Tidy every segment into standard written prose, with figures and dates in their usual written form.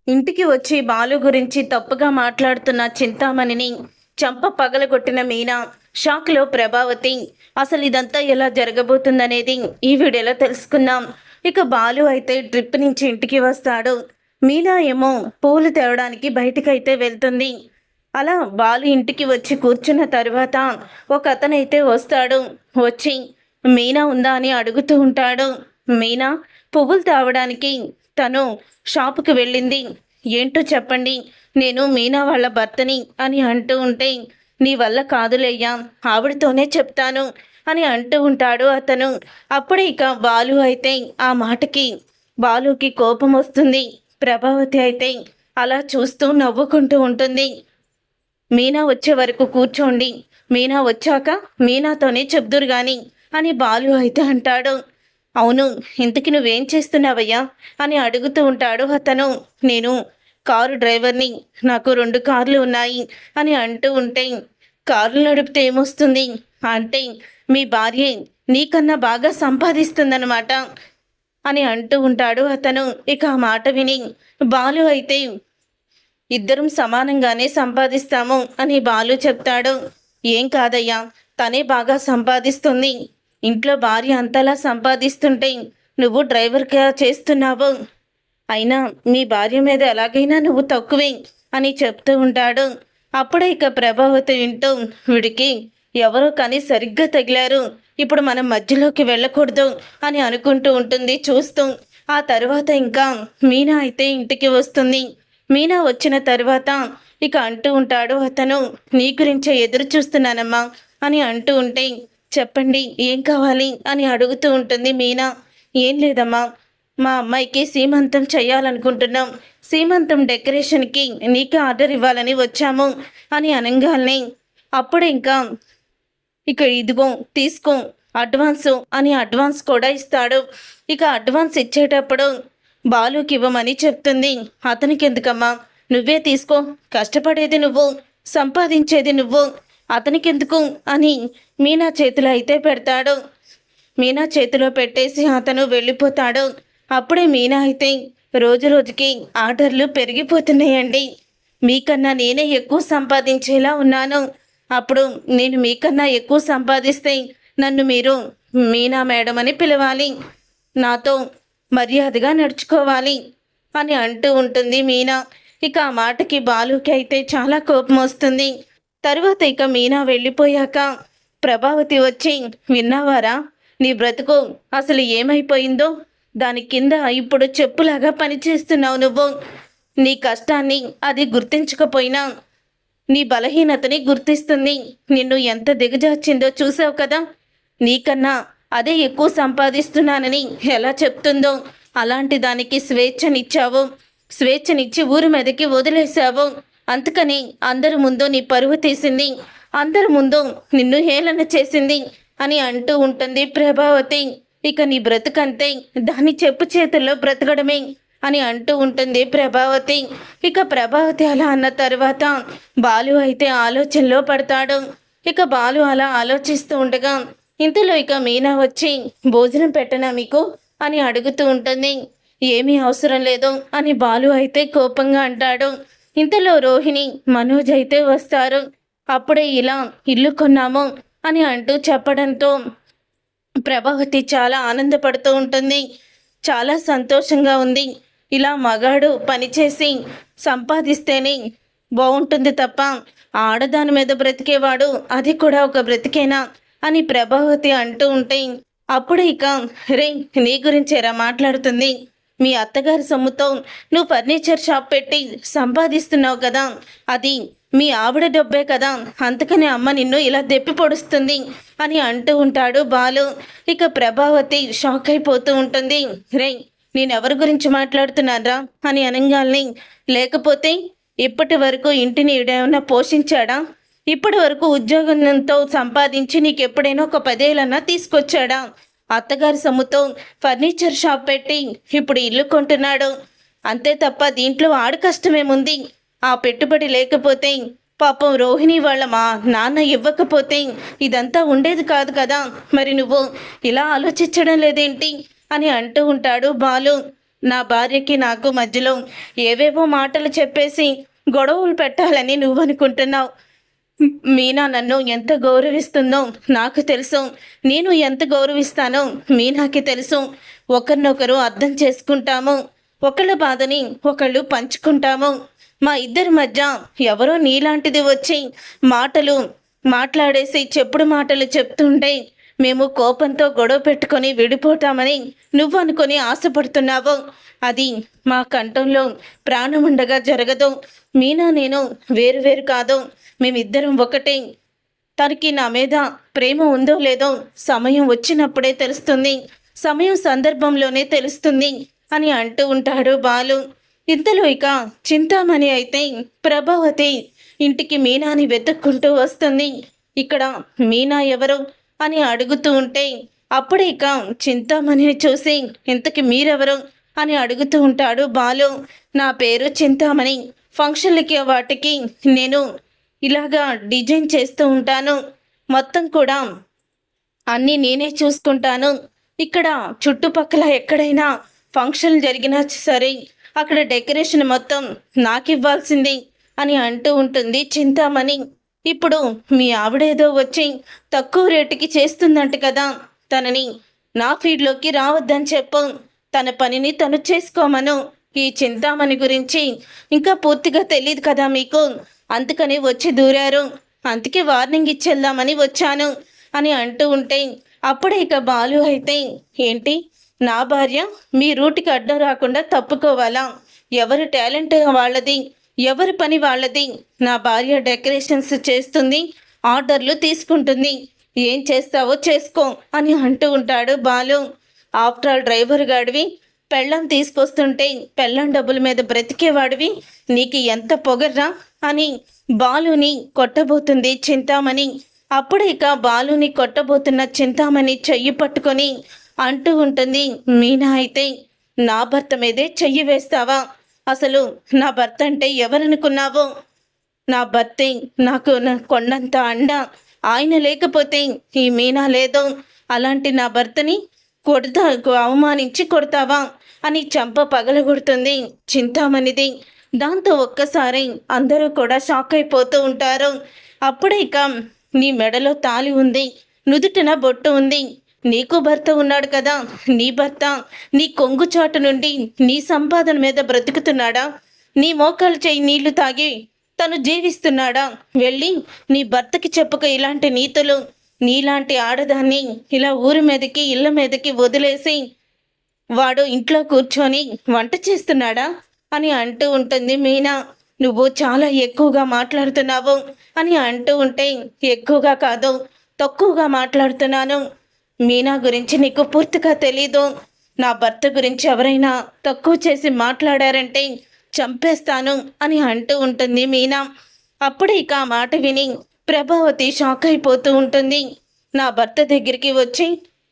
ఇంటికి వచ్చి బాలు గురించి తప్పుగా మాట్లాడుతున్న చింతామణిని చంప పగలగొట్టిన మీనా, షాక్లో ప్రభావతి. అసలు ఇదంతా ఎలా జరగబోతుందనేది ఈ వీడియోలో తెలుసుకుందాం. ఇక బాలు అయితే ట్రిప్ నుంచి ఇంటికి వస్తాడు. మీనా ఏమో పూలు తేవడానికి బయటికైతే వెళ్తుంది. అలా బాలు ఇంటికి వచ్చి కూర్చున్న తరువాత ఒక అతనైతే వస్తాడు. వచ్చి మీనా ఉందా అని అడుగుతూ ఉంటాడు. మీనా పువ్వులు తేవడానికి తను షాపుకి వెళ్ళింది. ఏంటో చెప్పండి, నేను మీనా వాళ్ళ భర్తని అని అంటూ ఉంటే, నీ వల్ల కాదులేయ్యా, ఆవిడతోనే చెప్తాను అని అంటూ ఉంటాడు అతను. అప్పుడే ఇక బాలు అయితే ఆ మాటకి బాలుకి కోపం వస్తుంది. ప్రభావతి అయితే అలా చూస్తూ నవ్వుకుంటూ ఉంటుంది. మీనా వచ్చే వరకు కూర్చోండి, మీనా వచ్చాక మీనాతోనే చెప్దురు గాని అని బాలు అయితే అంటాడు. అవును, ఇంతకి నువ్వేం చేస్తున్నావయ్యా అని అడుగుతూ ఉంటాడు అతను. నేను కారు డ్రైవర్ని, నాకు 2 కార్లు ఉన్నాయి అని అంటూ ఉంటే, కార్లు నడిపితే ఏమొస్తుంది అంటే మీ భార్య నీకన్నా బాగా సంపాదిస్తుందన్నమాట అని అంటూ ఉంటాడు అతను. ఇక ఆ మాట విని బాలు అయితే ఇద్దరం సమానంగానే సంపాదిస్తాము అని బాలు చెప్తాడు. ఏం కాదయ్యా, తనే బాగా సంపాదిస్తుంది. ఇంట్లో భార్య అంతలా సంపాదిస్తుంటే నువ్వు డ్రైవర్గా చేస్తున్నావు. అయినా మీ భార్య మీద ఎలాగైనా నువ్వు తక్కువే అని చెప్తూ ఉంటాడు. అప్పుడే ఇక ప్రభావతి వింటూ, వీడికి ఎవరో కానీ సరిగ్గా తగిలారు, ఇప్పుడు మనం మధ్యలోకి వెళ్ళకూడదు అని అనుకుంటూ ఉంటుంది చూస్తూ. ఆ తర్వాత ఇంకా మీనా అయితే ఇంటికి వస్తుంది. మీనా వచ్చిన తర్వాత ఇక అంటూ ఉంటాడు అతను, నీ గురించే ఎదురు చూస్తున్నానమ్మా అని అంటూ ఉంటే, చెప్పండి ఏం కావాలి అని అడుగుతూ ఉంటుంది మీనా. ఏం లేదమ్మా, మా అమ్మాయికి సీమంతం చేయాలనుకుంటున్నాం, సీమంతం డెకరేషన్కి నీకే ఆర్డర్ ఇవ్వాలని వచ్చాము అని అనగానే అప్పుడు ఇంకా ఇక ఇదిగో తీసుకో అడ్వాన్సు అని అడ్వాన్స్ కూడా ఇస్తాడు. ఇక అడ్వాన్స్ ఇచ్చేటప్పుడు బాలుకి ఇవ్వమని చెప్తుంది. అతనికి ఎందుకమ్మా, నువ్వే తీసుకో, కష్టపడేది నువ్వు, సంపాదించేది నువ్వు, అతనికెందుకు అని మీనా చేతిలో అయితే పెడతాడు. మీనా చేతిలో పెట్టేసి అతను వెళ్ళిపోతాడు. అప్పుడే మీనా అయితే రోజు రోజుకి ఆర్డర్లు పెరిగిపోతున్నాయండి, మీకన్నా నేనే ఎక్కువ సంపాదించేలా ఉన్నాను, అప్పుడు నేను మీకన్నా ఎక్కువ సంపాదిస్తే నన్ను మీరు మీనా మేడం అని పిలవాలి, నాతో మర్యాదగా నడుచుకోవాలి అని అంటూ ఉంటుంది మీనా. ఇక ఆ మాటకి బాలుకి అయితే చాలా కోపం వస్తుంది. తరువాత ఇక మీనా వెళ్ళిపోయాక ప్రభావతి వచ్చి, విన్నావారా, నీ బ్రతుకు అసలు ఏమైపోయిందో, దాని కింద ఇప్పుడు చెప్పులాగా పనిచేస్తున్నావు నువ్వు, నీ కష్టాన్ని అది గుర్తించకపోయినా నీ బలహీనతని గుర్తిస్తుంది, నిన్ను ఎంత దిగజార్చిందో చూసావు కదా, నీకన్నా అదే ఎక్కువ సంపాదిస్తున్నానని ఎలా చెప్తుందో, అలాంటి దానికి స్వేచ్ఛనిచ్చావు, స్వేచ్ఛనిచ్చి ఊరి మీదకి వదిలేశావు, అందుకని అందరి ముందు నీ పరువు తీసింది, అందరి ముందు నిన్ను హేళన చేసింది అని అంటూ ఉంటుంది ప్రభావతి. ఇక నీ బ్రతుకంతే, దాని చెప్పు చేతుల్లో బ్రతకడమే అని అంటూ ఉంటుంది ప్రభావతి. ఇక ప్రభావతి అలా అన్న తర్వాత బాలు అయితే ఆలోచనలో పడతాడు. ఇక బాలు అలా ఆలోచిస్తూ ఉండగా ఇంతలో ఇక మీనా వచ్చి, భోజనం పెట్టనా మీకు అని అడుగుతూ ఉంటుంది. ఏమీ అవసరం లేదు అని బాలు అయితే కోపంగా అంటాడు. ఇంతలో రోహిణి, మనోజ్ అయితే వస్తారు. అప్పుడే ఇలా ఇల్లు కొన్నాము అని అంటూ చెప్పడంతో ప్రభావతి చాలా ఆనందపడుతూ ఉంటుంది. చాలా సంతోషంగా ఉంది, ఇలా మగాడు పనిచేసి సంపాదిస్తేనే బాగుంటుంది తప్ప ఆడదాని మీద బ్రతికేవాడు అది కూడా ఒక బ్రతికేనా అని ప్రభావతి అంటూ ఉంటే, అప్పుడు ఇక రే, నీ గురించేరా మాట్లాడుతుంది, మీ అత్తగారి సొమ్ముతో నువ్వు ఫర్నిచర్ షాప్ పెట్టి సంపాదిస్తున్నావు కదా, అది మీ ఆవిడ డబ్బే కదా, అందుకని అమ్మ నిన్ను ఇలా దెప్పి పొడుస్తుంది అని అంటూ ఉంటాడు బాలు. ఇక ప్రభావతి షాక్ అయిపోతూ ఉంటుంది. రే, నేనెవరి గురించి మాట్లాడుతున్నారా అని అనగాల్ని, లేకపోతే ఇప్పటి వరకు ఇంటిని ఏమైనా పోషించాడా, ఇప్పటి వరకు ఉద్యోగంతో సంపాదించి నీకు ఎప్పుడైనా ఒక 10 ఏళ్ళన్నా తీసుకొచ్చాడా, అత్తగారి సొమ్ముతో ఫర్నిచర్ షాప్ పెట్టి ఇప్పుడు ఇల్లు కొంటున్నాడు, అంతే తప్ప దీంట్లో ఆడు కష్టమేముంది, ఆ పెట్టుబడి లేకపోతే పాపం రోహిణి వాళ్ళ మా నాన్న ఇవ్వకపోతే ఇదంతా ఉండేది కాదు కదా, మరి నువ్వు ఇలా ఆలోచించడం లేదేంటి అని అంటూ ఉంటాడు బాలు. నా భార్యకి నాకు మధ్యలో ఏవేవో మాటలు చెప్పేసి గొడవలు పెట్టాలని నువ్వు అనుకుంటున్నావు. మీనా నన్ను ఎంత గౌరవిస్తుందో నాకు తెలుసు. నేను ఎంత గౌరవిస్తానో మీనాకి తెలుసు. ఒకరినొకరు అర్థం చేసుకుంటాము. ఒకళ్ళ బాధని ఒకళ్ళు పంచుకుంటాము. మా ఇద్దరి మధ్య ఎవరో నీలాంటిది వచ్చి మాటలు మాట్లాడేసి చెప్పుడు మాటలు చెప్తుంటే మేము కోపంతో గొడవ పెట్టుకొని విడిపోతామని నువ్వు అనుకొని ఆశపడుతున్నావు. అది మా కంఠంలో ప్రాణం ఉండగా జరగదు. మీనా నేను వేరు వేరు కాదు, మేమిద్దరం ఒకటే. తనకి నా మీద ప్రేమ ఉందో లేదో సమయం వచ్చినప్పుడే తెలుస్తుంది, సమయం సందర్భంలోనే తెలుస్తుంది అని అంటూ ఉంటాడు బాలు. ఇంతలో ఇక చింతామణి అయితే ప్రభావతి ఇంటికి మీనాని వెతుక్కుంటూ వస్తుంది. ఇక్కడ మీనా ఎవరు అని అడుగుతూ ఉంటే అప్పుడే ఇక చింతామణిని చూసి ఇంతకి మీరెవరు అని అడుగుతూ ఉంటాడు బాలు. నా పేరు చింతామణి. ఫంక్షన్లకి వాటికి నేను ఇలాగా డిజైన్ చేస్తూ ఉంటాను. మొత్తం కూడా అన్నీ నేనే చూసుకుంటాను. ఇక్కడ చుట్టుపక్కల ఎక్కడైనా ఫంక్షన్ జరిగినా సరే అక్కడ డెకరేషన్ మొత్తం నాకు ఇవ్వాల్సింది అని అంటూ ఉంటుంది చింతామణి. ఇప్పుడు మీ ఆవిడేదో వచ్చి తక్కువ రేటుకి చేస్తుందంట కదా, తనని నా ఫీల్డ్లోకి రావద్దని చెప్పు. తన పనిని తను చేసుకోమను. ఈ చింతామణి గురించి ఇంకా పూర్తిగా తెలియదు కదా మీకు, అందుకని వచ్చి దూరారు. అందుకే వార్నింగ్ ఇచ్చేద్దామని వచ్చాను అని అంటూ ఉంటే అప్పుడే ఇక బాలు అయితే ఏంటి, నా భార్య మీ రూట్కి అడ్డం రాకుండా తప్పుకోవాలా? ఎవరి టాలెంట్ వాళ్ళది, ఎవరి పని వాళ్ళది. నా భార్య డెకరేషన్స్ చేస్తుంది, ఆర్డర్లు తీసుకుంటుంది. ఏం చేస్తావో చేసుకో అని అంటూ ఉంటాడు బాలు. ఆఫ్టర్ ఆల్ డ్రైవర్ గాడివి, పెళ్ళం తీసుకొస్తుంటే పెళ్ళం డబ్బుల మీద బ్రతికేవాడివి, నీకు ఎంత పొగర్రా అని బాలుని కొట్టబోతుంది చింతామణి. అప్పుడు ఇక బాలుని కొట్టబోతున్న చింతామణి చెయ్యి పట్టుకొని అంటూ ఉంటుంది మీనా అయితే, నా భర్త మీదే చెయ్యి వేస్తావా? అసలు నా భర్త అంటే ఎవరనుకున్నావో? నా భర్తే నాకు కొండంత అండ. ఆయన లేకపోతే ఈ మీనా లేదు. అలాంటి నా భర్తని అవమానించి కొడతావా అని చంప పగలగొడుతుంది చింతామణిది. దాంతో ఒక్కసారి అందరూ కూడా షాక్ అయిపోతూ ఉంటారు. అప్పుడే ఇక నీ మెడలో తాళి ఉంది, నుదుటిన బొట్టు ఉంది, నీకు భర్త ఉన్నాడు కదా, నీ భర్త నీ కొంగు చాటు నుండి నీ సంపాదన మీద బ్రతుకుతున్నాడా? నీ మోకాలు చేయి నీళ్లు తాగి తను జీవిస్తున్నాడా? వెళ్ళి నీ భర్తకి చెప్పుక ఇలాంటి నీతులు. నీలాంటి ఆడదాన్ని ఇలా ఊరి మీదకి ఇళ్ళ మీదకి వదిలేసి వాడు ఇంట్లో కూర్చొని వంట చేస్తున్నాడా అని అంటూ ఉంటుంది మీనా. నువ్వు చాలా ఎక్కువగా మాట్లాడుతున్నావు అని అంటూ ఉంటే ఎక్కువగా కాదు, తక్కువగా మాట్లాడుతున్నాను. మీనా గురించి నీకు పూర్తిగా తెలీదు. నా భర్త గురించి ఎవరైనా తక్కువ చేసి మాట్లాడారంటే చంపేస్తాను అని అంటూ ఉంటుంది మీనా. అప్పుడే ఇక ఆ మాట విని ప్రభావతి షాక్ అయిపోతూ ఉంటుంది. నా భర్త దగ్గరికి వచ్చి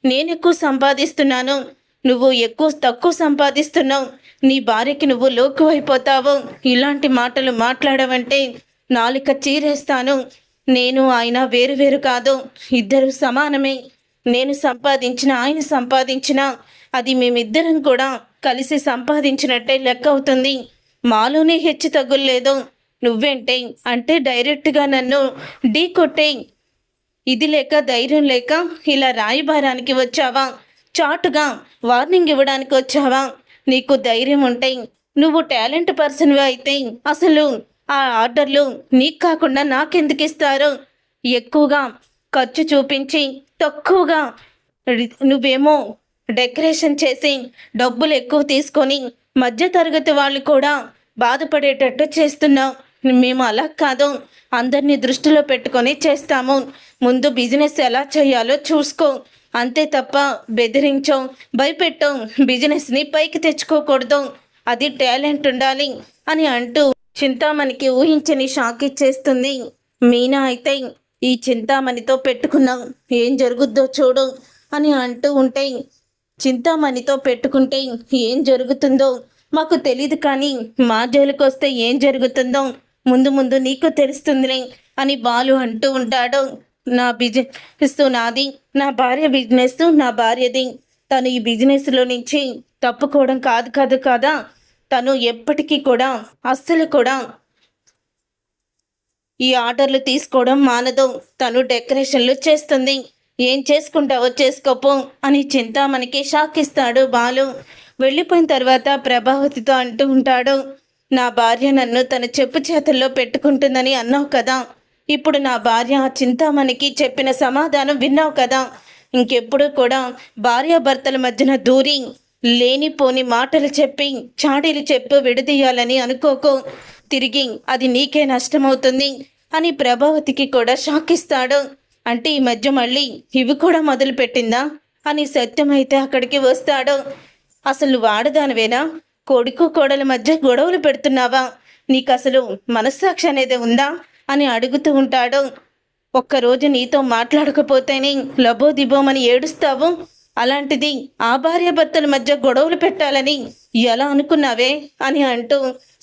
నేను ఎక్కువ సంపాదిస్తున్నాను, నువ్వు తక్కువ సంపాదిస్తున్నావు, నీ భార్యకి నువ్వు లోకు అయిపోతావు, ఇలాంటి మాటలు మాట్లాడవంటే నాలుక చీరేస్తాను. నేను ఆయన వేరు వేరు కాదు, ఇద్దరు సమానమే. నేను సంపాదించిన ఆయన సంపాదించిన అది మేమిద్దరం కూడా కలిసి సంపాదించినట్టే లెక్క అవుతుంది. మాలోనే హెచ్చు తగ్గులేదు. నువ్వేంటే అంటే డైరెక్ట్గా నన్ను ఢీ కొట్టే ఇది లేక ధైర్యం లేక ఇలా రాయబారానికి వచ్చావా? చాటుగా వార్నింగ్ ఇవ్వడానికి వచ్చావా? నీకు ధైర్యం ఉంటే నువ్వు టాలెంట్ పర్సన్వి అయితే అసలు ఆ ఆర్డర్లు నీకు కాకుండా నాకెందుకు ఇస్తారు? ఎక్కువగా ఖర్చు చూపించి తక్కువగా నువ్వేమో డెకరేషన్ చేసి డబ్బులు ఎక్కువ తీసుకొని మధ్యతరగతి వాళ్ళు కూడా బాధపడేటట్టు చేస్తున్నావు. మేము అలా కాదు, అందరినీ దృష్టిలో పెట్టుకొని చేస్తాము. ముందు బిజినెస్ ఎలా చేయాలో చూసుకో, అంతే తప్ప బెదిరించో భయపెట్టో బిజినెస్ని పైకి తెచ్చుకోకూడదు. అది టాలెంట్ ఉండాలి అని అంటూ చింతామణికి ఊహించని షాక్ ఇచ్చేస్తుంది మీనా. అయితే ఈ చింతామణితో పెట్టుకున్నాం, ఏం జరుగుద్దో చూడు అని అంటూ ఉంటే చింతామణితో పెట్టుకుంటే ఏం జరుగుతుందో మాకు తెలీదు, కానీ మా జైలుకి వస్తే ఏం జరుగుతుందో ముందు ముందు నీకు తెలుస్తుందిలే అని బాలు అంటూ ఉంటాడు. నా బిజినెస్ నాది, నా భార్య బిజినెస్ నా భార్యది. తను ఈ బిజినెస్లో నుంచి తప్పుకోవడం కాదు కాదు కాదా. తను ఎప్పటికీ కూడా అస్సలు కూడా ఈ ఆర్డర్లు తీసుకోవడం మానదు. తను డెకరేషన్లు చేస్తుంది. ఏం చేసుకుంటావో చేసుకోపో అని చింతామణికి షాక్ ఇస్తాడు బాలు. వెళ్ళిపోయిన తర్వాత ప్రభావతితో అంటూ ఉంటాడు, నా భార్య నన్ను తన చెప్పు చేతుల్లో పెట్టుకుంటుందని అన్నావు కదా, ఇప్పుడు నా భార్య చింతామణికి చెప్పిన సమాధానం విన్నావు కదా. ఇంకెప్పుడు కూడా భార్యాభర్తల మధ్యన దూరి లేనిపోని మాటలు చెప్పి చాడీలు చెప్పు విడదీయాలని అనుకోకు. తిరిగి అది నీకే నష్టమవుతుంది అని ప్రభావతికి కూడా షాక్ ఇస్తాడు. అంటే ఈ మధ్య మళ్ళీ ఇవి కూడా మొదలు పెట్టిందా అని సత్యమైతే అక్కడికి వస్తాడు. అసలు వాడదానివేనా? కొడుకు కోడల మధ్య గొడవలు పెడుతున్నావా? నీకు అసలు మనస్సాక్షి అనేది ఉందా అని అడుగుతూ ఉంటాడు. ఒక్కరోజు నీతో మాట్లాడకపోతేనే లబోదిబోమని ఏడుస్తావు. అలాంటిది ఆ భార్యాభర్తల మధ్య గొడవలు పెట్టాలని ఎలా అనుకున్నావే అని అంటూ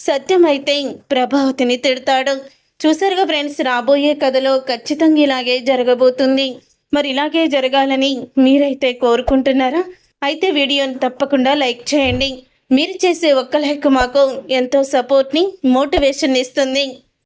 సత్యమైతే ప్రభావతిని తిడతాడు. చూసారుగా ఫ్రెండ్స్, రాబోయే కథలో ఖచ్చితంగా ఇలాగే జరగబోతుంది. మరి ఇలాగే జరగాలని మీరైతే కోరుకుంటున్నారా? అయితే వీడియోని తప్పకుండా లైక్ చేయండి. మీరు చేసే ఒక్క లైక్ మాకు ఎంతో సపోర్ట్ని, మోటివేషన్ ఇస్తుంది.